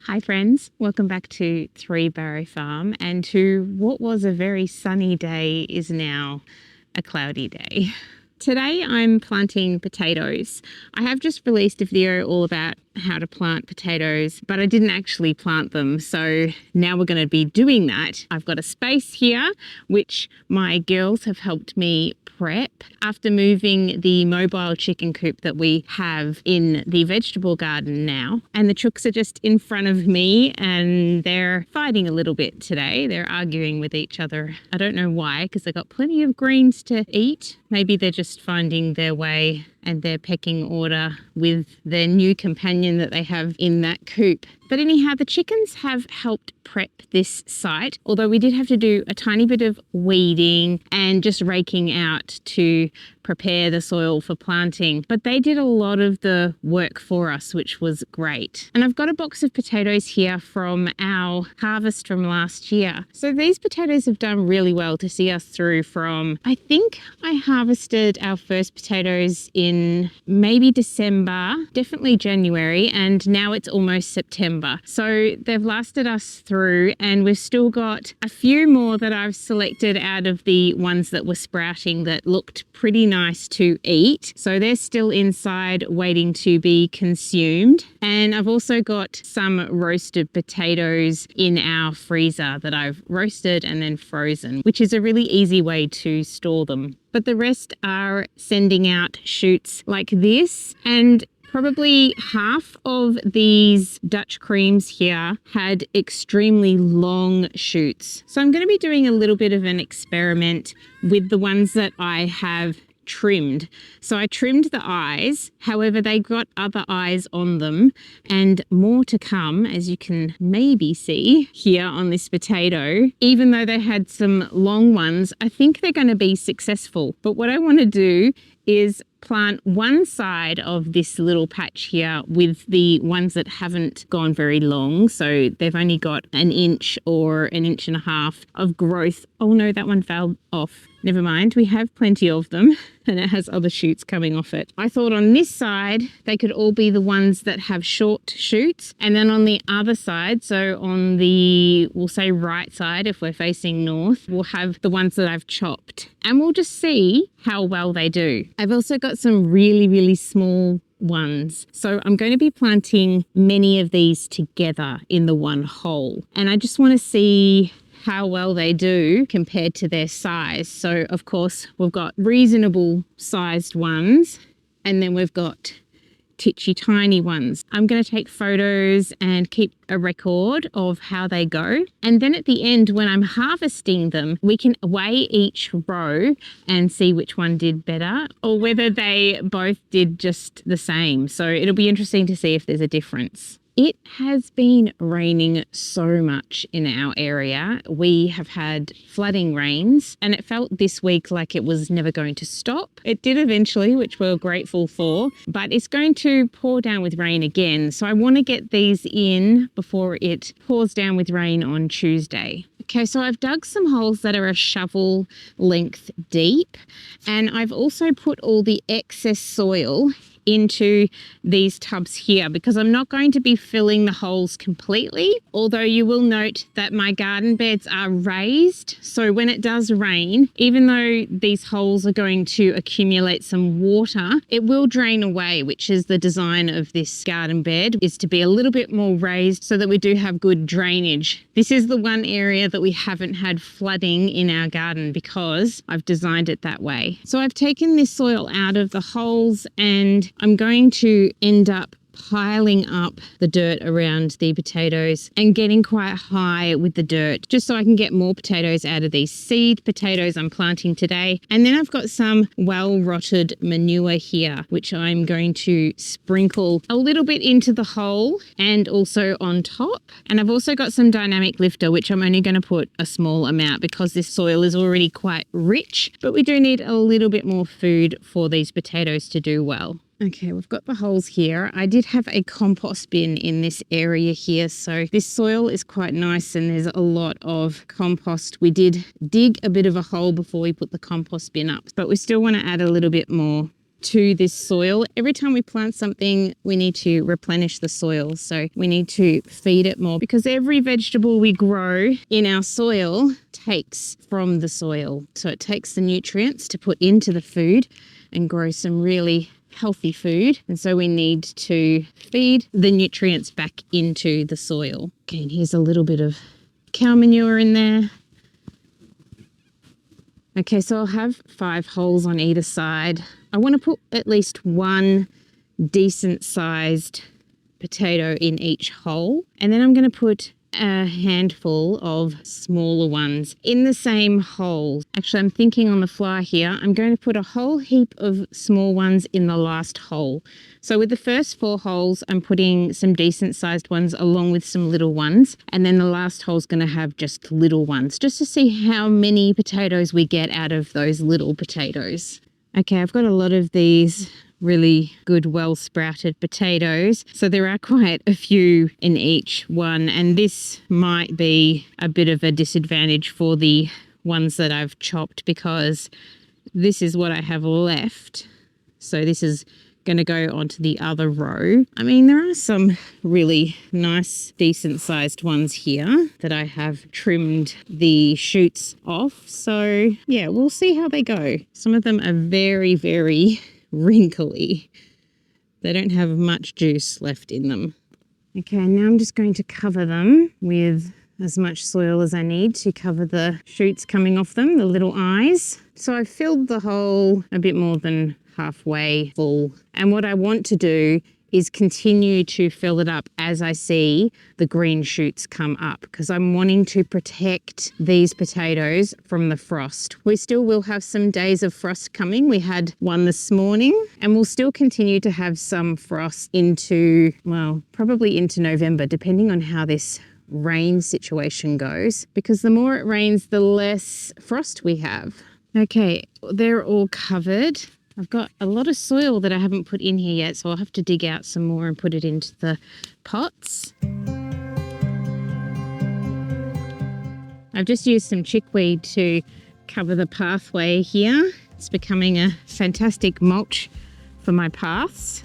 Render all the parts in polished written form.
Hi friends, welcome back to 3 Barrow Farm, and to what was a very sunny day is now a cloudy day. Today I'm planting potatoes. I have just released a video all about how to plant potatoes, but I didn't actually plant them, so now we're going to be doing that. I've got a space here which my girls have helped me prep after moving the mobile chicken coop that we have in the vegetable garden now, and the chooks are just in front of me and they're fighting a little bit today. They're arguing with each other. I don't know why, because they've got plenty of greens to eat. Maybe they're just finding their way and their pecking order with their new companion that they have in that coop. But anyhow, the chickens have helped prep this site, although we did have to do a tiny bit of weeding and just raking out to prepare the soil for planting. But they did a lot of the work for us, which was great. And I've got a box of potatoes here from our harvest from last year. So these potatoes have done really well to see us through from, I think I harvested our first potatoes in maybe December, definitely January, and now it's almost September. So they've lasted us through, and we've still got a few more that I've selected out of the ones that were sprouting that looked pretty nice to eat. So they're still inside waiting to be consumed. And I've also got some roasted potatoes in our freezer that I've roasted and then frozen, which is a really easy way to store them. But the rest are sending out shoots like this, and probably half of these Dutch creams here had extremely long shoots. So I'm going to be doing a little bit of an experiment with the ones that I have trimmed. So I trimmed the eyes, however they got other eyes on them and more to come, as you can maybe see here on this potato. Even though they had some long ones, I think they're going to be successful. But what I want to do is plant one side of this little patch here with the ones that haven't gone very long. So they've only got an inch or an inch and a half of growth. Oh no, that one fell off. Never mind, we have plenty of them and it has other shoots coming off it. I thought on this side, they could all be the ones that have short shoots. And then on the other side, so on the, we'll say right side, if we're facing north, we'll have the ones that I've chopped. And we'll just see how well they do. I've also got some really small ones. So I'm going to be planting many of these together in the one hole. And I just want to see how well they do compared to their size. So of course we've got reasonable sized ones, and then we've got titchy tiny ones. I'm going to take photos and keep a record of how they go. And then at the end, when I'm harvesting them, we can weigh each row and see which one did better or whether they both did just the same. So it'll be interesting to see if there's a difference. It has been raining so much in our area. We have had flooding rains, and it felt this week like it was never going to stop. It did eventually, which we're grateful for, but it's going to pour down with rain again. So I want to get these in before it pours down with rain on Tuesday. Okay, so I've dug some holes that are a shovel length deep, and I've also put all the excess soil into these tubs here because I'm not going to be filling the holes completely, although you will note that my garden beds are raised. So when it does rain, even though these holes are going to accumulate some water, it will drain away, which is the design of this garden bed, is to be a little bit more raised so that we do have good drainage. This is the one area that we haven't had flooding in our garden because I've designed it that way. So I've taken this soil out of the holes, and I'm going to end up piling up the dirt around the potatoes and getting quite high with the dirt just so I can get more potatoes out of these seed potatoes I'm planting today. And then I've got some well-rotted manure here, which I'm going to sprinkle a little bit into the hole and also on top. And I've also got some dynamic lifter, which I'm only going to put a small amount because this soil is already quite rich, but we do need a little bit more food for these potatoes to do well. Okay, we've got the holes here. I did have a compost bin in this area here, so this soil is quite nice and there's a lot of compost. We did dig a bit of a hole before we put the compost bin up, but we still want to add a little bit more to this soil. Every time we plant something, we need to replenish the soil. So we need to feed it more because every vegetable we grow in our soil takes from the soil. So it takes the nutrients to put into the food and grow some really healthy food. And so we need to feed the nutrients back into the soil. Okay, and here's a little bit of cow manure in there. Okay, so I'll have 5 holes on either side. I want to put at least one decent sized potato in each hole. And then I'm going to put a handful of smaller ones in the same hole. Actually, I'm thinking on the fly here. I'm going to put a whole heap of small ones in the last hole. So with the first 4 holes, I'm putting some decent sized ones along with some little ones. And then the last hole's going to have just little ones, just to see how many potatoes we get out of those little potatoes. Okay, I've got a lot of these really good, well-sprouted potatoes. So there are quite a few in each one, and this might be a bit of a disadvantage for the ones that I've chopped because this is what I have left. So this is going to go onto the other row. I mean, there are some really nice, decent-sized ones here that I have trimmed the shoots off. So yeah, we'll see how they go. Some of them are very, very wrinkly. They don't have much juice left in them. Okay, now I'm just going to cover them with as much soil as I need to cover the shoots coming off them, the little eyes. So I've filled the hole a bit more than halfway full. And what I want to do is continue to fill it up as I see the green shoots come up because I'm wanting to protect these potatoes from the frost. We still will have some days of frost coming. We had one this morning and we'll still continue to have some frost into, well, probably into November, depending on how this rain situation goes, because the more it rains, the less frost we have. Okay, they're all covered. I've got a lot of soil that I haven't put in here yet, so I'll have to dig out some more and put it into the pots. I've just used some chickweed to cover the pathway here. It's becoming a fantastic mulch for my paths.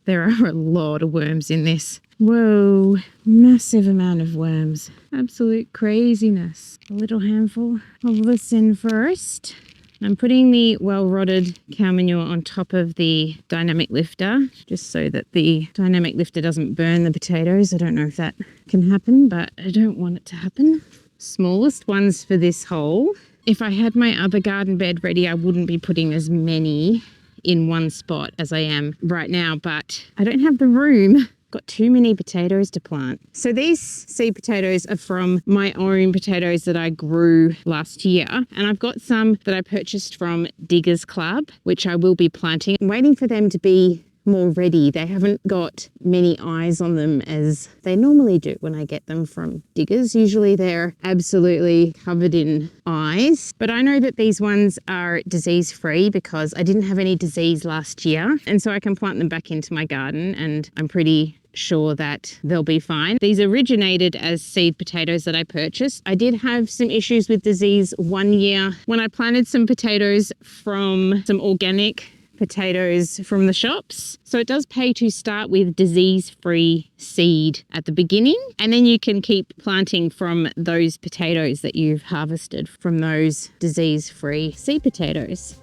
There are a lot of worms in this. Whoa, massive amount of worms. Absolute craziness. A little handful of this in first. I'm putting the well-rotted cow manure on top of the dynamic lifter, just so that the dynamic lifter doesn't burn the potatoes. I don't know if that can happen, but I don't want it to happen. Smallest ones for this hole. If I had my other garden bed ready, I wouldn't be putting as many in one spot as I am right now, but I don't have the room. Got too many potatoes to plant. So these seed potatoes are from my own potatoes that I grew last year. And I've got some that I purchased from Diggers Club, which I will be planting. I'm waiting for them to be more ready. They haven't got many eyes on them as they normally do when I get them from Diggers. Usually they're absolutely covered in eyes. But I know that these ones are disease-free because I didn't have any disease last year. And so I can plant them back into my garden and I'm pretty sure that they'll be fine. These originated as seed potatoes that I purchased. I did have some issues with disease one year when I planted some potatoes from some organic potatoes from the shops. So it does pay to start with disease-free seed at the beginning, and then you can keep planting from those potatoes that you've harvested from those disease-free seed potatoes.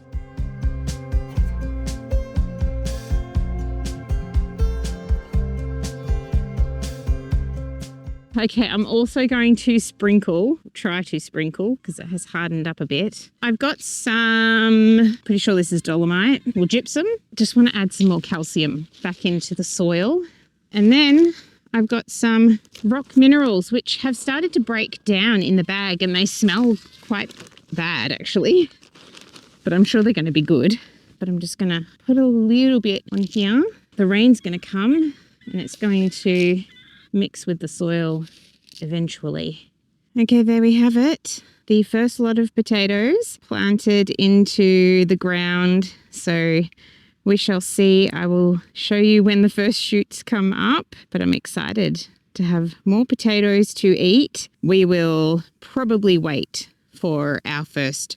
Okay, I'm also going to try to sprinkle, because it has hardened up a bit. I've got some, pretty sure this is dolomite or gypsum. Just want to add some more calcium back into the soil. And then I've got some rock minerals, which have started to break down in the bag and they smell quite bad actually, but I'm sure they're going to be good. But I'm just going to put a little bit on here. The rain's going to come and it's going to mix with the soil eventually. Okay, there we have it. The first lot of potatoes planted into the ground. So we shall see. I will show you when the first shoots come up, but I'm excited to have more potatoes to eat. We will probably wait for our first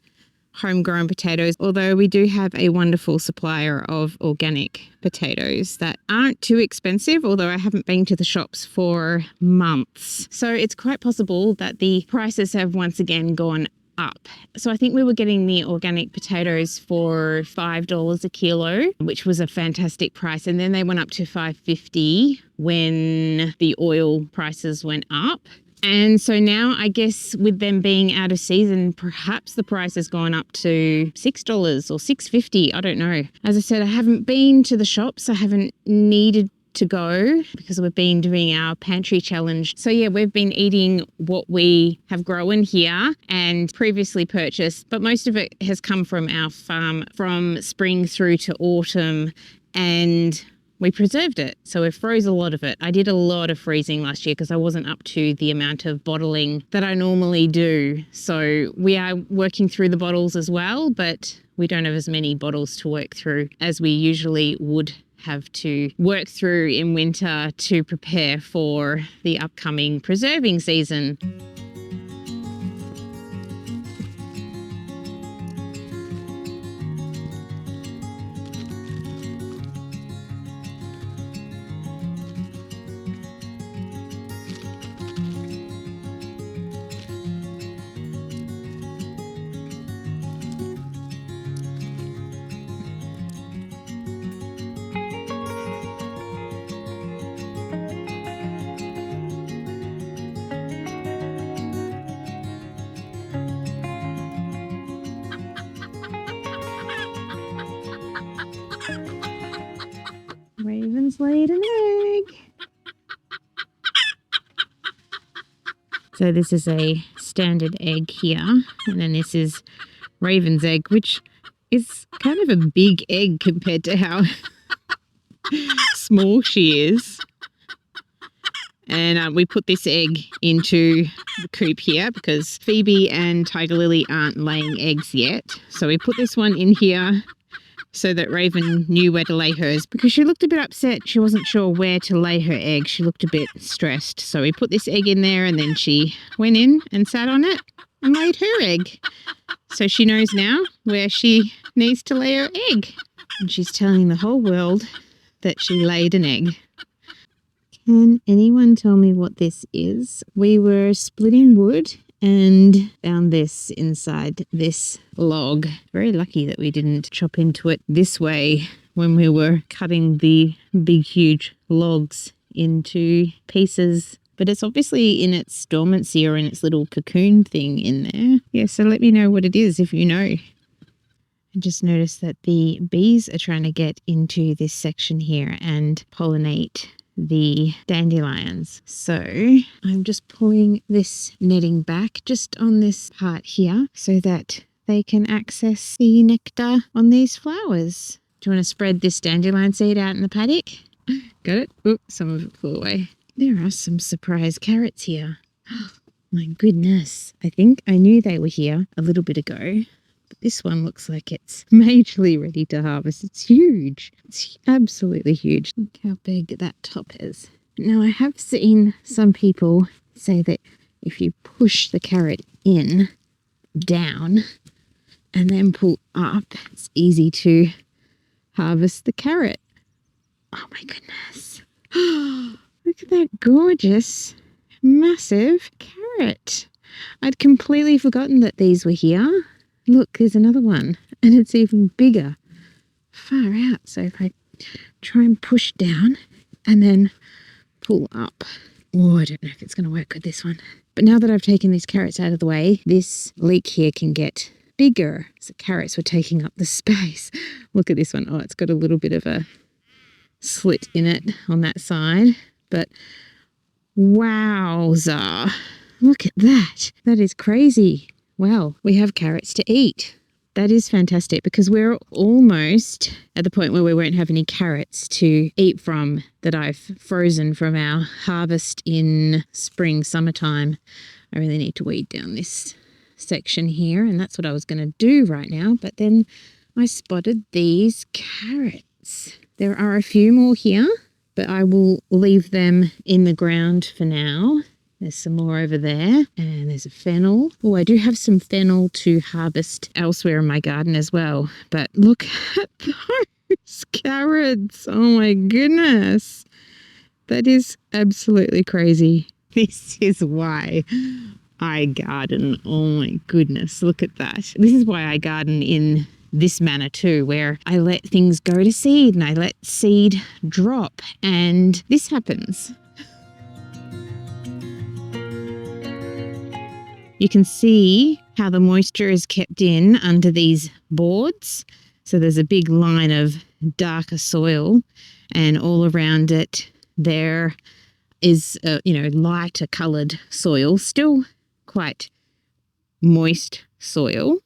homegrown potatoes, although we do have a wonderful supplier of organic potatoes that aren't too expensive, although I haven't been to the shops for months. So it's quite possible that the prices have once again gone up. So I think we were getting the organic potatoes for $5 a kilo, which was a fantastic price. And then they went up to $5.50 when the oil prices went up. And so now I guess with them being out of season, perhaps the price has gone up to $6 or $6.50. I don't know. As I said, I haven't been to the shops. I haven't needed to go because we've been doing our pantry challenge. So yeah, we've been eating what we have grown here and previously purchased, but most of it has come from our farm from spring through to autumn, and we preserved it. So we froze a lot of it. I did a lot of freezing last year because I wasn't up to the amount of bottling that I normally do. So we are working through the bottles as well, but we don't have as many bottles to work through as we usually would have to work through in winter to prepare for the upcoming preserving season. Raven's laid an egg. So this is a standard egg here, and then this is Raven's egg, which is kind of a big egg compared to how small she is. And we put this egg into the coop here because Phoebe and Tiger Lily aren't laying eggs yet. So we put this one in here so that Raven knew where to lay hers, because she looked a bit upset. She wasn't sure where to lay her egg. She looked a bit stressed. So we put this egg in there, and then she went in and sat on it and laid her egg. So she knows now where she needs to lay her egg. And she's telling the whole world that she laid an egg. Can anyone tell me what this is? We were splitting wood and found this inside this log. Very lucky that we didn't chop into it this way when we were cutting the big, huge logs into pieces. But it's obviously in its dormancy or in its little cocoon thing in there. Yeah, so let me know what it is if you know. I just noticed that the bees are trying to get into this section here and pollinate the dandelions. So I'm just pulling this netting back just on this part here so that they can access the nectar on these flowers. Do you want to spread this dandelion seed out in the paddock? Got it? Oop, some of it flew away. There are some surprise carrots here. My goodness. I think I knew they were here a little bit ago. But this one looks like it's majorly ready to harvest. It's huge. It's absolutely huge. Look how big that top is. Now, I have seen some people say that if you push the carrot in, down, and then pull up, it's easy to harvest the carrot. Oh my goodness. Look at that gorgeous, massive carrot. I'd completely forgotten that these were here. Look, there's another one, and it's even bigger. Far out. So if I try and push down and then pull up. Oh, I don't know if it's going to work with this one. But now that I've taken these carrots out of the way, this leek here can get bigger. So carrots were taking up the space. Look at this one. Oh, it's got a little bit of a slit in it on that side. But wowza. Look at that. That is crazy. Wow, we have carrots to eat. That is fantastic because we're almost at the point where we won't have any carrots to eat from that I've frozen from our harvest in spring, summertime. I really need to weed down this section here, and that's what I was going to do right now. But then I spotted these carrots. There are a few more here, but I will leave them in the ground for now. There's some more over there, and there's a fennel. Oh, I do have some fennel to harvest elsewhere in my garden as well. But look at those carrots. Oh my goodness. That is absolutely crazy. This is why I garden. Oh my goodness, look at that. This is why I garden in this manner too, where I let things go to seed and I let seed drop, and this happens. You can see how the moisture is kept in under these boards. So there's a big line of darker soil, and all around it there is, lighter coloured soil, still quite moist soil,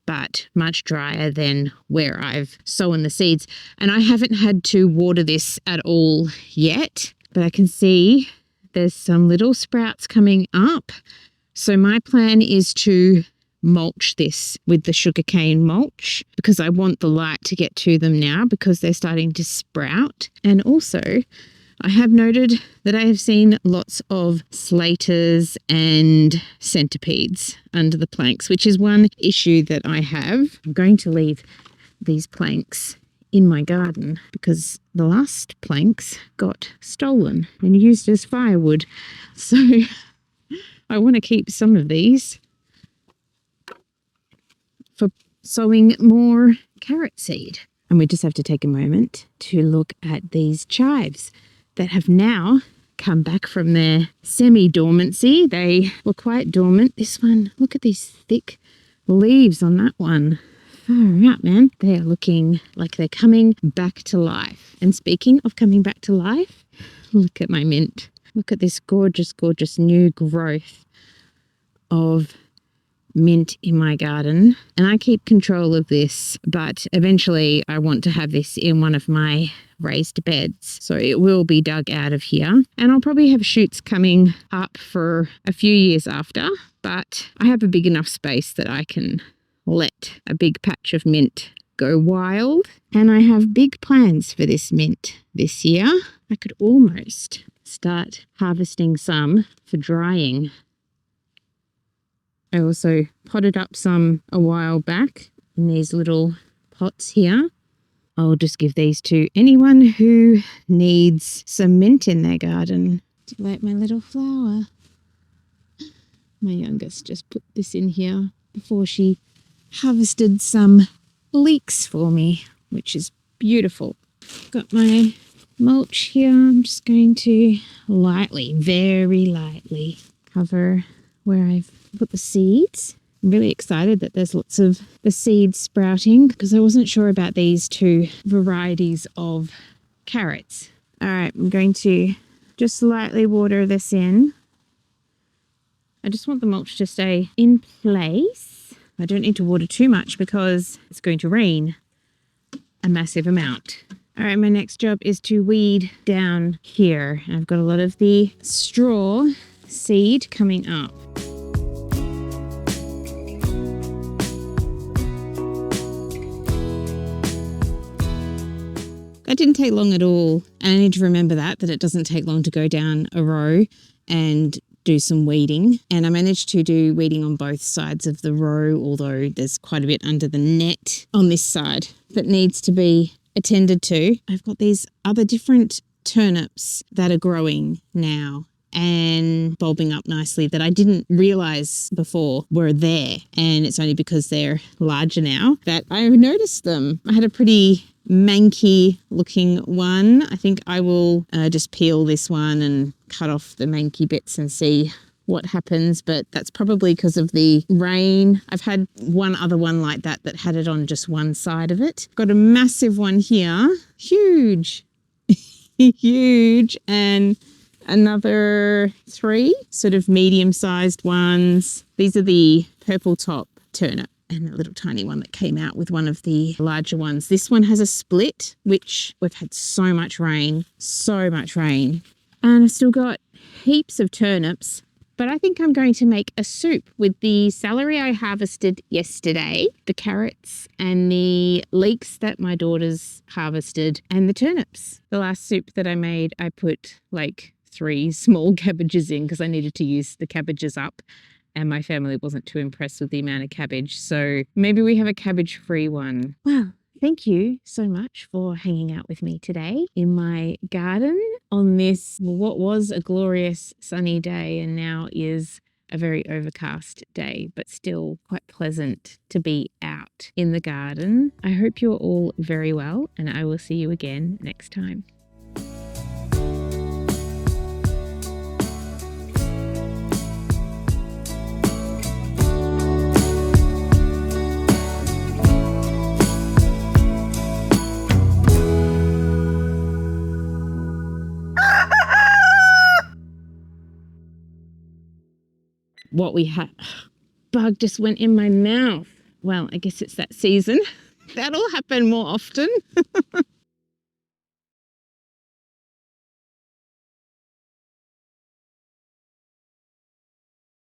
but much drier than where I've sown the seeds. And I haven't had to water this at all yet, but I can see there's some little sprouts coming up. So my plan is to mulch this with the sugarcane mulch, because I want the light to get to them now because they're starting to sprout. And also, I have noted that I have seen lots of slaters and centipedes under the planks, which is one issue that I have. I'm going to leave these planks in my garden because the last planks got stolen and used as firewood. So I want to keep some of these for sowing more carrot seed. And we just have to take a moment to look at these chives that have now come back from their semi-dormancy. They were quite dormant. This one, look at these thick leaves on that one. Far out, man. They are looking like they're coming back to life. And speaking of coming back to life, look at my mint. Look at this gorgeous, gorgeous new growth of mint in my garden. And I keep control of this, but eventually I want to have this in one of my raised beds. So it will be dug out of here. And I'll probably have shoots coming up for a few years after, but I have a big enough space that I can let a big patch of mint go wild. And I have big plans for this mint this year. I could almost start harvesting some for drying. I also potted up some a while back in these little pots here. I'll just give these to anyone who needs some mint in their garden. Like my little flower. My youngest just put this in here before she harvested some leeks for me, which is beautiful. Got my mulch here. I'm just going to lightly, very lightly cover where I've put the seeds. I'm really excited that there's lots of the seeds sprouting because I wasn't sure about these two varieties of carrots. All right, I'm going to just lightly water this in. I just want the mulch to stay in place. I don't need to water too much because it's going to rain a massive amount. All right, my next job is to weed down here. I've got a lot of the straw seed coming up. That didn't take long at all. And I need to remember that it doesn't take long to go down a row and do some weeding. And I managed to do weeding on both sides of the row, although there's quite a bit under the net on this side that needs to be attended to. I've got these other different turnips that are growing now and bulbing up nicely that I didn't realise before were there. And it's only because they're larger now that I've noticed them. I had a pretty manky looking one. I think I will just peel this one and cut off the manky bits and see what happens, but that's probably because of the rain. I've had one other one like that had it on just one side of it. Got a massive one here, huge, huge, and another 3 sort of medium-sized ones. These are the purple top turnip, and a little tiny one that came out with one of the larger ones. This one has a split, which we've had so much rain. And I've still got heaps of turnips, but I think I'm going to make a soup with the celery I harvested yesterday, the carrots and the leeks that my daughters harvested, and the turnips. The last soup that I made, I put like 3 small cabbages in because I needed to use the cabbages up. And my family wasn't too impressed with the amount of cabbage. So maybe we have a cabbage-free one. Well, thank you so much for hanging out with me today in my garden on this, what was a glorious sunny day and now is a very overcast day, but still quite pleasant to be out in the garden. I hope you're all very well, and I will see you again next time. What we had, bug just went in my mouth. Well, I guess it's that season. That'll happen more often.